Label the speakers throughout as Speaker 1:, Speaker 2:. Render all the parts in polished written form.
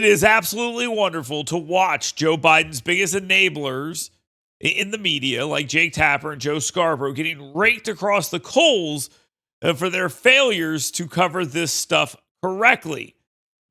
Speaker 1: It is absolutely wonderful to watch Joe Biden's biggest enablers in the media, like Jake Tapper and Joe Scarborough, getting raked across the coals for their failures to cover this stuff correctly.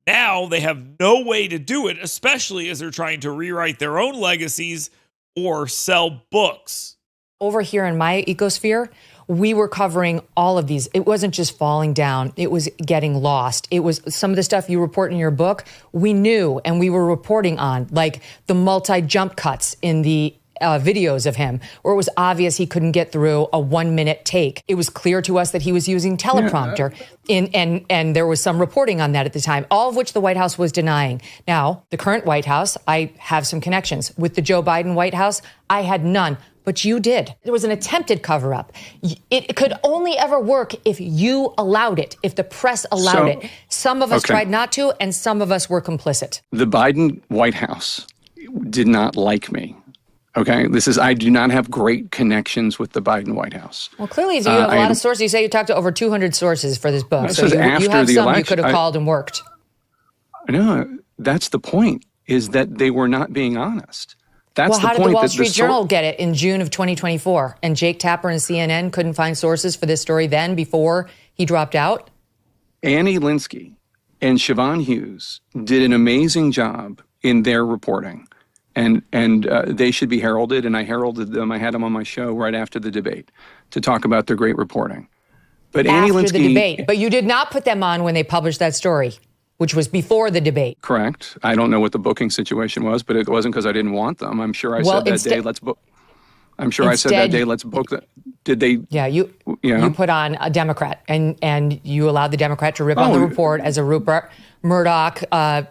Speaker 1: Now they have no way to do it, especially as they're trying to rewrite their own legacies or sell books.
Speaker 2: Over here in my ecosphere, we were covering all of these. It wasn't just falling down. It was getting lost. It was some of the stuff you report in your book, we knew and we were reporting on, like the multi-jump cuts in the videos of him, where it was obvious he couldn't get through a 1-minute take. It was clear to us that he was using teleprompter, and there was some reporting on that at the time, all of which the White House was denying. Now, the current White House, I have some connections. With the Joe Biden White House, I had none. But you did. There was an attempted cover-up. It could only ever work if you allowed it, if the press allowed it. Some of us tried not to, and some of us were complicit.
Speaker 3: The Biden White House did not like me. Okay, I do not have great connections with the Biden White House.
Speaker 2: Well, clearly you have a lot of sources. You say you talked to over 200 sources for this book. So you have some election, you could have called and worked.
Speaker 3: No, that's the point, is that they were not being honest. That's
Speaker 2: well, how did the Wall Street Journal get it in June of 2024? And Jake Tapper and CNN couldn't find sources for this story then before he dropped out?
Speaker 3: Annie Linsky and Siobhan Hughes did an amazing job in their reporting. And they should be heralded, and I heralded them. I had them on my show right after the debate to talk about their great reporting. But Annie Linsky,
Speaker 2: after the debate, but you did not put them on when they published that story, which was before the debate.
Speaker 3: Correct. I don't know what the booking situation was, but it wasn't because I didn't want them. I'm sure I said that day, let's book. I'm sure I said that day, let's book that. Did they?
Speaker 2: Yeah, you put on a Democrat, and you allowed the Democrat to rip on the report as a Rupert Murdoch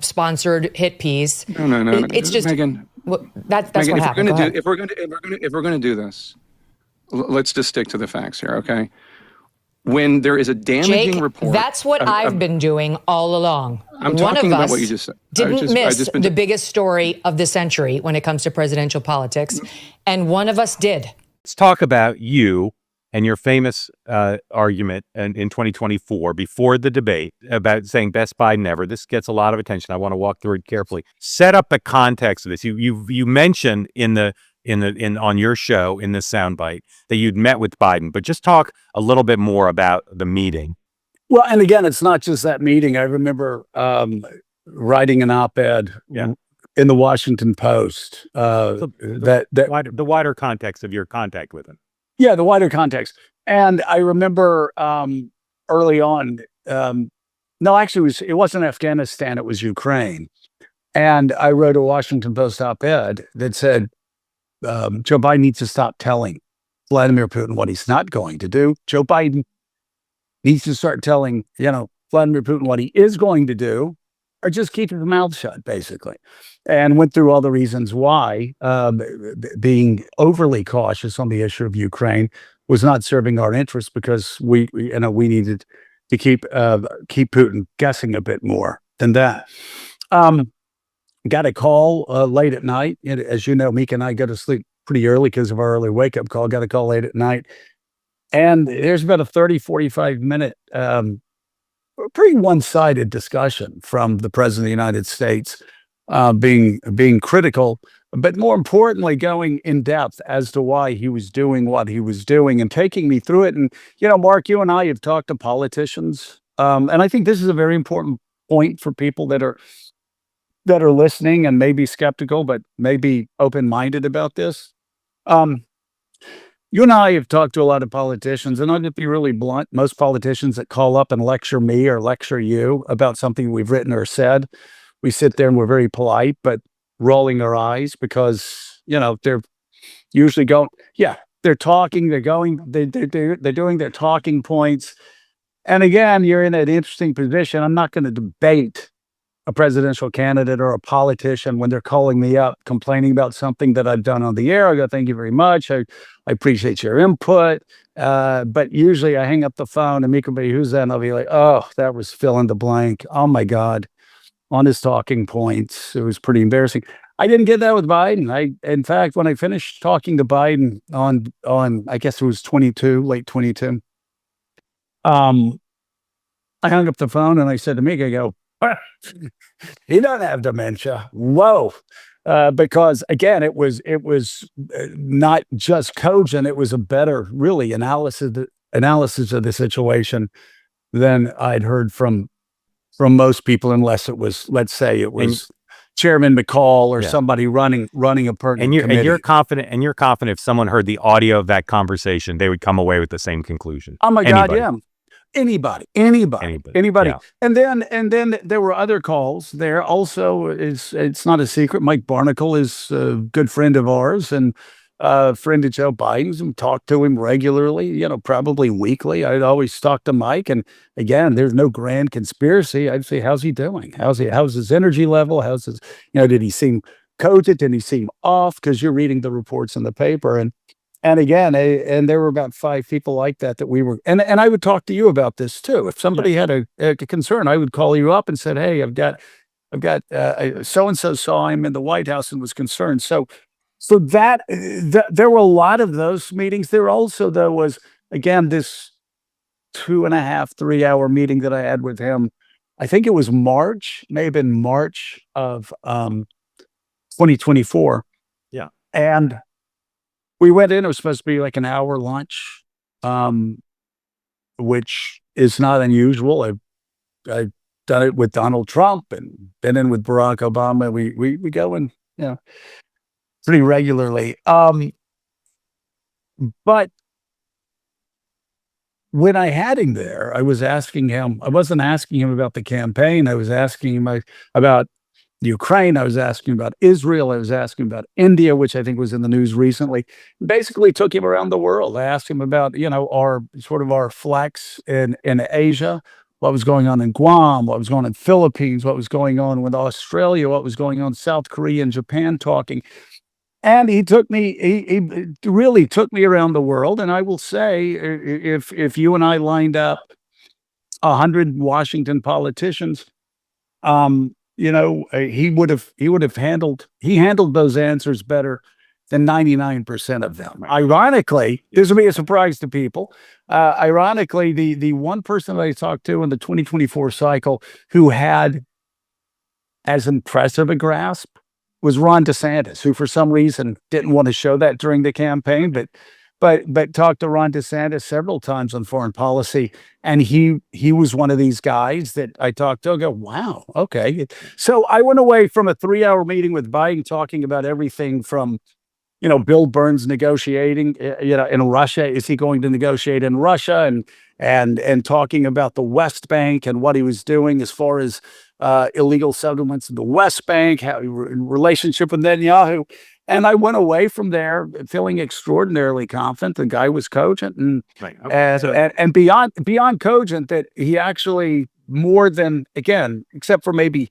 Speaker 2: sponsored hit piece.
Speaker 3: No.
Speaker 2: It's just
Speaker 3: Megyn.
Speaker 2: Well, that's
Speaker 3: Megyn,
Speaker 2: what happened.
Speaker 3: If we're going to do this, let's just stick to the facts here, okay? When there is a damaging report,
Speaker 2: that's what I've been doing all along.
Speaker 3: I'm talking about what you just said.
Speaker 2: Didn't miss the biggest story of the century when it comes to presidential politics, and one of us did.
Speaker 4: Let's talk about you and your famous argument in 2024 before the debate about saying best Biden ever. This gets a lot of attention. I want to walk through it carefully. Set up the context of this. You mentioned on your show in this soundbite that you'd met with Biden, but just talk a little bit more about the meeting.
Speaker 5: Well, and again, it's not just that meeting. I remember writing an op-ed in the Washington Post.
Speaker 4: The wider context of your contact with him.
Speaker 5: Yeah, the wider context. And I remember early on, no, actually it wasn't Afghanistan, it was Ukraine. And I wrote a Washington Post op-ed that said, Joe Biden needs to stop telling Vladimir Putin what he's not going to do. Joe Biden needs to start telling, Vladimir Putin what he is going to do, or just keep his mouth shut, basically. And went through all the reasons why being overly cautious on the issue of Ukraine was not serving our interests, because we needed to keep Putin guessing a bit more than that. Got a call late at night. As you know, Meek and I go to sleep pretty early because of our early wake-up call. Got a call late at night. And there's about a 30, 45-minute pretty one-sided discussion from the President of the United States, being critical, but more importantly, going in depth as to why he was doing what he was doing and taking me through it. And, Mark, you and I have talked to politicians, and I think this is a very important point for people that are listening and maybe skeptical, but maybe open-minded about this. You and I have talked to a lot of politicians, and I'll just be really blunt. Most politicians that call up and lecture me or lecture you about something we've written or said, we sit there and we're very polite, but rolling our eyes because, they're usually going, they're talking, they're doing their talking points. And again, you're in an interesting position. I'm not going to debate a presidential candidate or a politician when they're calling me up complaining about something that I've done on the air. I go, thank you very much. I appreciate your input. But usually I hang up the phone and Meek will be, who's that? And I'll be like, oh, that was fill in the blank. Oh my God. On his talking points. It was pretty embarrassing. I didn't get that with Biden. In fact, when I finished talking to Biden on I guess it was late 22, I hung up the phone and I said to Meek, I go, He doesn't have dementia. Whoa. Because again, it was not just cogent. It was a better, really, analysis of the situation than I'd heard from most people, unless it was, let's say, it was Chairman McCall or somebody running a pertinent committee.
Speaker 4: And you're confident if someone heard the audio of that conversation, they would come away with the same conclusion.
Speaker 5: Oh my God, yeah. Anybody.
Speaker 4: Yeah.
Speaker 5: And then there were other calls there. Also, it's not a secret. Mike Barnacle is a good friend of ours and a friend of Joe Biden's, and talked to him regularly, probably weekly. I'd always talk to Mike. And again, there's no grand conspiracy. I'd say, how's he doing? How's his energy level? How's his, did he seem cogent? Did he seem off? Because you're reading the reports in the paper. And again, and there were about 5 people like that we were, and I would talk to you about this too. If somebody had a concern, I would call you up and said, hey, I've got so-and-so saw him in the White House and was concerned. So that there were a lot of those meetings. There also, though, was, again, this 2.5, 3-hour meeting that I had with him. I think it was may have been March of 2024.
Speaker 4: Yeah.
Speaker 5: And we went in, it was supposed to be like an hour lunch, which is not unusual. I've done it with Donald Trump and been in with Barack Obama. We go in, pretty regularly. But when I had him there, I wasn't asking him about the campaign. I was asking him about Ukraine. I was asking about Israel. I was asking about India, which I think was in the news recently. Basically took him around the world. I asked him about, our flex in Asia, what was going on in Guam, what was going on in Philippines, what was going on with Australia, what was going on in South Korea and Japan, talking. And he really took me around the world. And I will say, if you and I lined up 100 Washington politicians, he handled those answers better than 99% of them. Ironically, this will be a surprise to people. Ironically, the one person that I talked to in the 2024 cycle who had as impressive a grasp was Ron DeSantis, who for some reason didn't want to show that during the campaign, but talked to Ron DeSantis several times on foreign policy. And he was one of these guys that I talked to, go, wow, okay. So I went away from a 3-hour meeting with Biden talking about everything from, Bill Burns negotiating, in Russia. Is he going to negotiate in Russia? And talking about the West Bank and what he was doing as far as illegal settlements in the West Bank, how in relationship with Netanyahu. And I went away from there feeling extraordinarily confident. The guy was cogent and beyond cogent, that he actually, more than, again, except for maybe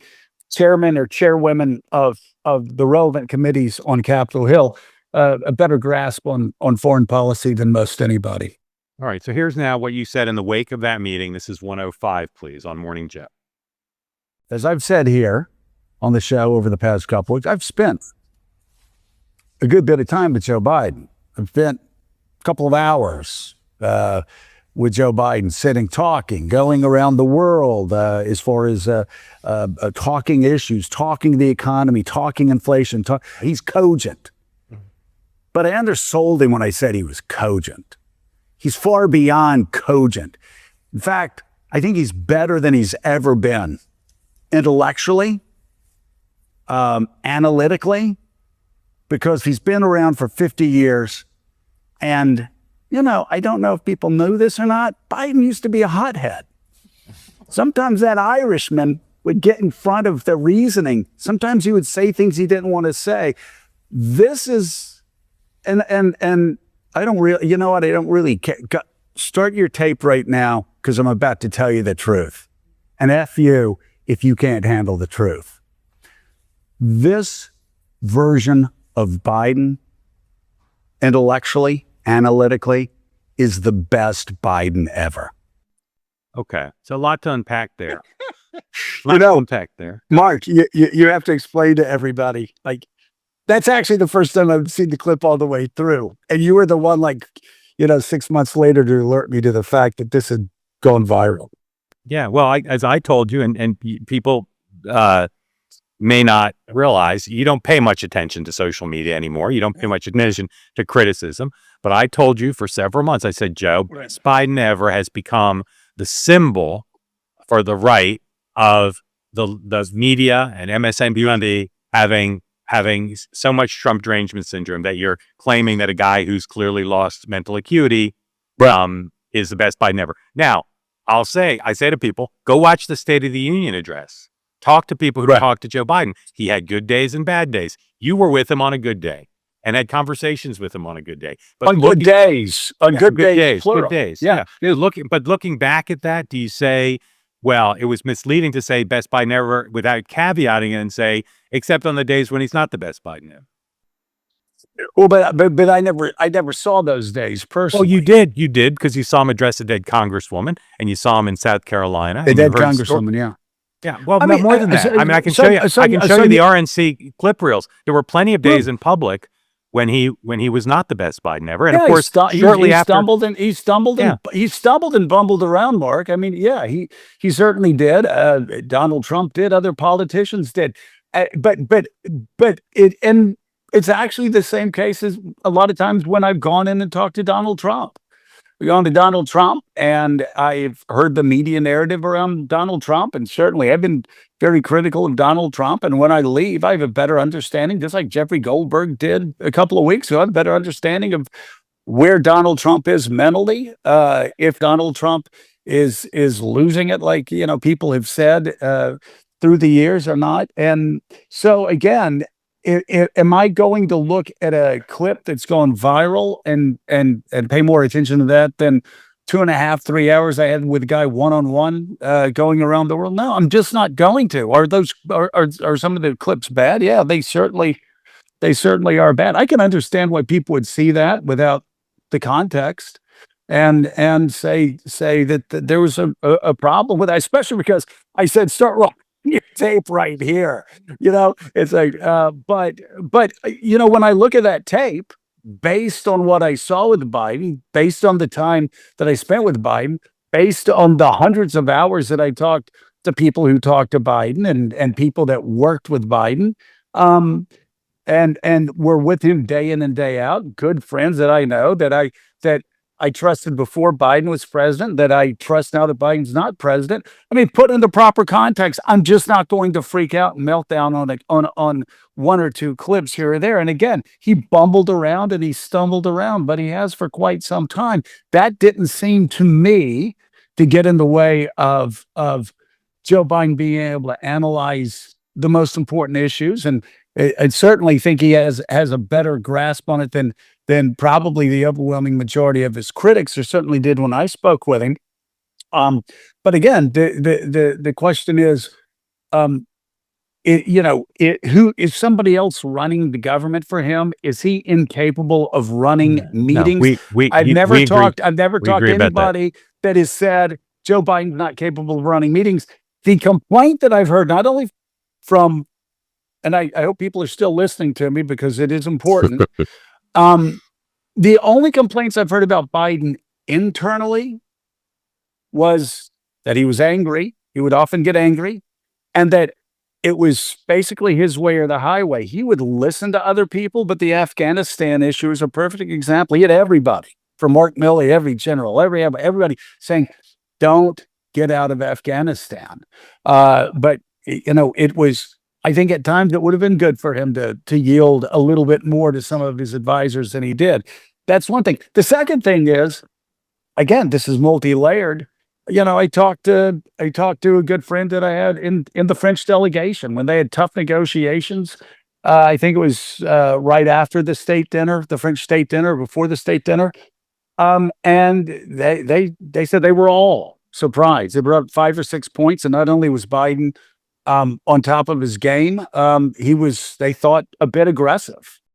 Speaker 5: chairman or chairwomen of the relevant committees on Capitol Hill, a better grasp on foreign policy than most anybody.
Speaker 4: All right. So here's now what you said in the wake of that meeting. This is 105, please, on Morning Joe.
Speaker 5: As I've said here on the show over the past couple weeks, I've spent a good bit of time with Joe Biden. I've spent a couple of hours with Joe Biden, sitting, talking, going around the world as far as talking issues, talking the economy, talking inflation. He's cogent. But I undersold him when I said he was cogent. He's far beyond cogent. In fact, I think he's better than he's ever been. Intellectually, analytically, because he's been around for 50 years. And, I don't know if people know this or not, Biden used to be a hothead. Sometimes that Irishman would get in front of the reasoning. Sometimes he would say things he didn't want to say. This is, and I don't really, I don't really care. Start your tape right now, because I'm about to tell you the truth. And F you if you can't handle the truth. This version of Biden, intellectually, analytically, is the best Biden ever.
Speaker 4: Okay. So a lot to unpack there. Unpack there.
Speaker 5: Mark, you have to explain to everybody, that's actually the first time I've seen the clip all the way through. And you were the one 6 months later to alert me to the fact that this had gone viral.
Speaker 4: Yeah, well, as I told you, and people may not realize, you don't pay much attention to social media anymore. You don't pay much attention to criticism. But I told you for several months, I said, Joe, best Biden ever has become the symbol for the right of the media and MSNBC having so much Trump derangement syndrome that you're claiming that a guy who's clearly lost mental acuity is the best Biden ever. Now, I say to people, go watch the State of the Union address. Talk to people who talk to Joe Biden. He had good days and bad days. You were with him on a good day and had conversations with him on a good day. But
Speaker 5: good days. Good days.
Speaker 4: Yeah. Looking back at that, do you say, well, it was misleading to say best Biden ever without caveating it and say, except on the days when he's not the best Biden ever?
Speaker 5: Well, but I never saw those days personally.
Speaker 4: Well, you did because you saw him address a dead congresswoman, and you saw him in South Carolina.
Speaker 5: A dead congresswoman, yeah.
Speaker 4: Yeah, well, more than that. I can show you. I can show you the RNC clip reels. There were plenty of days in public when he was not the best Biden ever, and of course, shortly after,
Speaker 5: he stumbled and bumbled around. Mark, I mean, yeah, he certainly did. Donald Trump did. Other politicians did. It's actually the same case as a lot of times when I've gone in and talked to Donald Trump. We've gone to Donald Trump, and I've heard the media narrative around Donald Trump, and certainly I've been very critical of Donald Trump. And when I leave, I have a better understanding, just like Jeffrey Goldberg did a couple of weeks ago, I have a better understanding of where Donald Trump is mentally. If Donald Trump is losing it, like people have said through the years or not. And so again, am I going to look at a clip that's gone viral and pay more attention to that than 2.5, 3 hours I had with a guy one-on-one going around the world? No, I'm just not going to. Are some of the clips bad? Yeah, they certainly are bad. I can understand why people would see that without the context and say that there was a problem with that, especially because I said start rolling your tape right here. It's like but when I look at that tape, based on what I saw with Biden, based on the time that I spent with Biden, based on the hundreds of hours that I talked to people who talked to Biden and people that worked with Biden, and were with him day in and day out, good friends that I know that I trusted before Biden was president, that I trust now that Biden's not president. I mean, put in the proper context, I'm just not going to freak out and melt down on one or two clips here or there. And again, he bumbled around and he stumbled around, but he has for quite some time. That didn't seem to me to get in the way of Joe Biden being able to analyze the most important issues. And I certainly think he has a better grasp on it than probably the overwhelming majority of his critics, or certainly did when I spoke with him. But again, the question is, who is somebody else running the government for him? Is he incapable of running meetings? I've never talked to anybody that has said Joe Biden's not capable of running meetings. The complaint that I've heard, not only from, and I hope people are still listening to me because it is important. The only complaints I've heard about Biden internally was that he was angry. He would often get angry, and that it was basically his way or the highway. He would listen to other people, but the Afghanistan issue is a perfect example. He had everybody, from Mark Milley, every general, everybody saying, don't get out of Afghanistan. But it was, I think at times it would have been good for him to yield a little bit more to some of his advisors than he did. That's one thing. The second thing is, again, this is multi-layered. I talked to a good friend that I had in the French delegation when they had tough negotiations. I think it was right after the state dinner, the French state dinner, before the state dinner. And they said they were all surprised. They brought up 5 or 6 points, and not only was Biden on top of his game, he was, they thought, a bit aggressive.